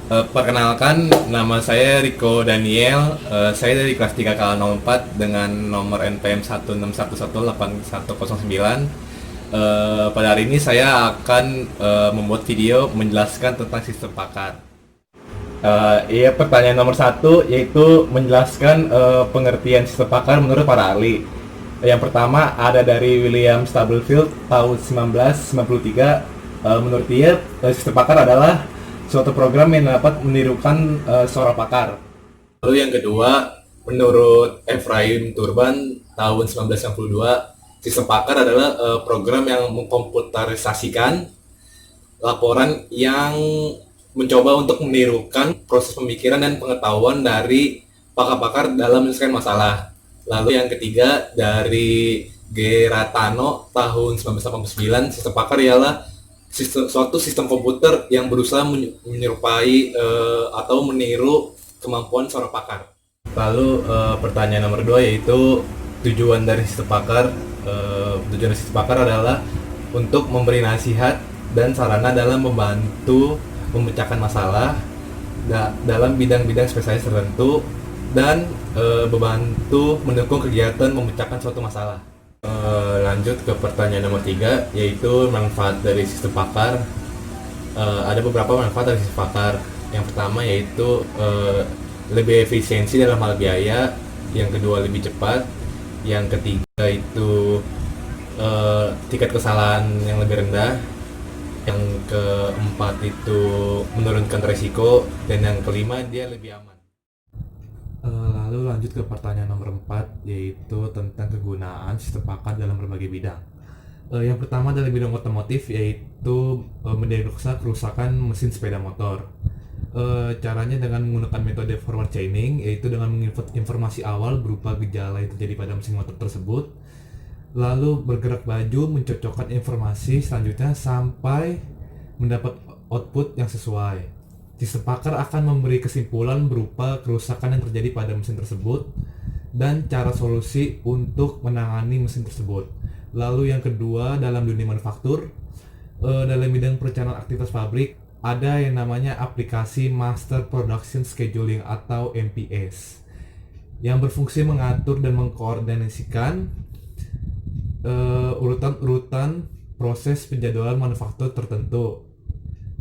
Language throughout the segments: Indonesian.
Perkenalkan, nama saya Rico Daniel. Saya dari kelas 3 KL04 dengan nomor NPM 161181109. Pada hari ini saya akan membuat video menjelaskan tentang sistem pakar. Iya, pertanyaan nomor satu yaitu menjelaskan pengertian sistem pakar menurut para ahli. Yang pertama ada dari William Stubblefield tahun 1993. Menurut dia, sistem pakar adalah suatu program yang dapat menirukan seorang pakar. Lalu yang kedua, menurut Ephraim Turban tahun 1992, sistem pakar adalah program yang mengkomputerisasikan laporan yang mencoba untuk menirukan proses pemikiran dan pengetahuan dari pakar-pakar dalam menyelesaikan masalah. Lalu yang ketiga dari Geratano tahun 1989, sistem pakar ialah suatu sistem komputer yang berusaha menyerupai atau meniru kemampuan seorang pakar. Lalu pertanyaan nomor 2 yaitu tujuan dari sistem pakar. Tujuan dari sistem pakar adalah untuk memberi nasihat dan sarana dalam membantu memecahkan masalah dalam bidang-bidang spesialis tertentu dan membantu mendukung kegiatan memecahkan suatu masalah. Lanjut ke pertanyaan nomor 3 yaitu manfaat dari sistem pakar. Ada beberapa manfaat dari sistem pakar. Yang pertama yaitu lebih efisiensi dalam hal biaya. Yang kedua lebih cepat. Yang ketiga itu tingkat kesalahan yang lebih rendah. Yang keempat itu menurunkan resiko. Dan yang kelima dia lebih aman. Lalu lanjut ke pertanyaan nomor 4 yaitu tentang kegunaan sistem pakar dalam berbagai bidang. Yang pertama dalam bidang otomotif yaitu mendiagnosa kerusakan mesin sepeda motor. Caranya dengan menggunakan metode forward chaining, yaitu dengan menginput informasi awal berupa gejala yang terjadi pada mesin motor tersebut, lalu bergerak maju mencocokkan informasi selanjutnya sampai mendapat output yang sesuai. Sistem pakar akan memberi kesimpulan berupa kerusakan yang terjadi pada mesin tersebut dan cara solusi untuk menangani mesin tersebut. Lalu yang kedua dalam dunia manufaktur, dalam bidang perencanaan aktivitas pabrik ada yang namanya aplikasi Master Production Scheduling atau MPS yang berfungsi mengatur dan mengkoordinasikan urutan-urutan proses penjadwalan manufaktur tertentu.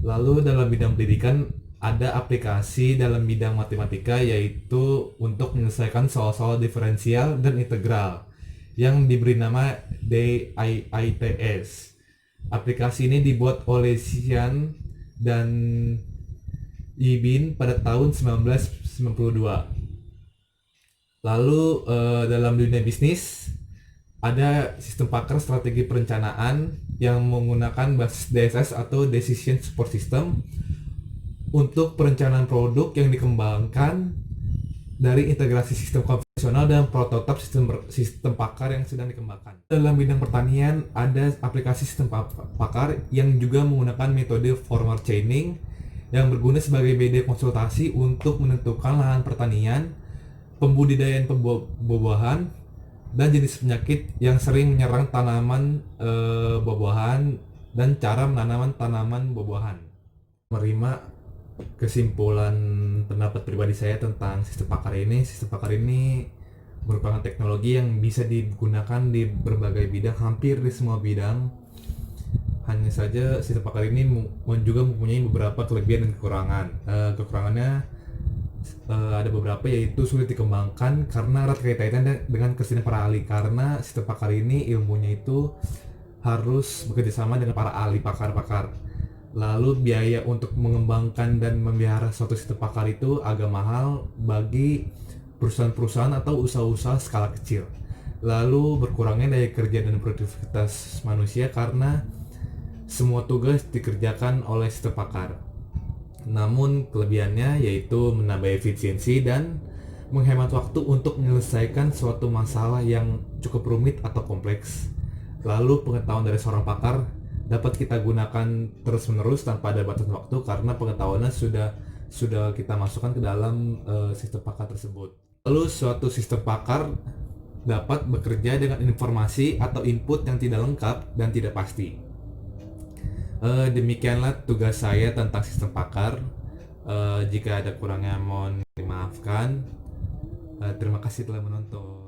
Lalu dalam bidang pendidikan ada aplikasi dalam bidang matematika yaitu untuk menyelesaikan soal-soal diferensial dan integral yang diberi nama DIITS. Aplikasi ini dibuat oleh Xian dan Yibin pada tahun 1992. Lalu dalam dunia bisnis ada sistem pakar strategi perencanaan yang menggunakan basis DSS atau Decision Support System untuk perencanaan produk yang dikembangkan dari integrasi sistem konvensional dan prototip sistem pakar yang sedang dikembangkan. Dalam bidang pertanian ada aplikasi sistem pakar yang juga menggunakan metode forward chaining yang berguna sebagai media konsultasi untuk menentukan lahan pertanian, pembudidayaan buah-buahan, dan jenis penyakit yang sering menyerang tanaman buah-buahan dan cara menanam tanaman buah-buahan. Menerima kesimpulan pendapat pribadi saya tentang sistem pakar ini merupakan teknologi yang bisa digunakan di berbagai bidang, hampir di semua bidang. Hanya saja sistem pakar ini juga mempunyai beberapa kelebihan dan kekurangan. Kekurangannya ada beberapa, yaitu sulit dikembangkan karena erat kaitannya dengan kesenian para ahli, karena sistem pakar ini ilmunya itu harus bekerjasama dengan para ahli pakar-pakar. Lalu biaya untuk mengembangkan dan memelihara suatu sistem pakar itu agak mahal bagi perusahaan-perusahaan atau usaha-usaha skala kecil. Lalu berkurangnya daya kerja dan produktivitas manusia karena semua tugas dikerjakan oleh sistem pakar. Namun kelebihannya yaitu menambah efisiensi dan menghemat waktu untuk menyelesaikan suatu masalah yang cukup rumit atau kompleks. Lalu pengetahuan dari seorang pakar dapat kita gunakan terus-menerus tanpa ada batas waktu karena pengetahuannya sudah kita masukkan ke dalam sistem pakar tersebut. Lalu suatu sistem pakar dapat bekerja dengan informasi atau input yang tidak lengkap dan tidak pasti. Demikianlah tugas saya tentang sistem pakar. Jika ada kurangnya mohon dimaafkan. Terima kasih telah menonton.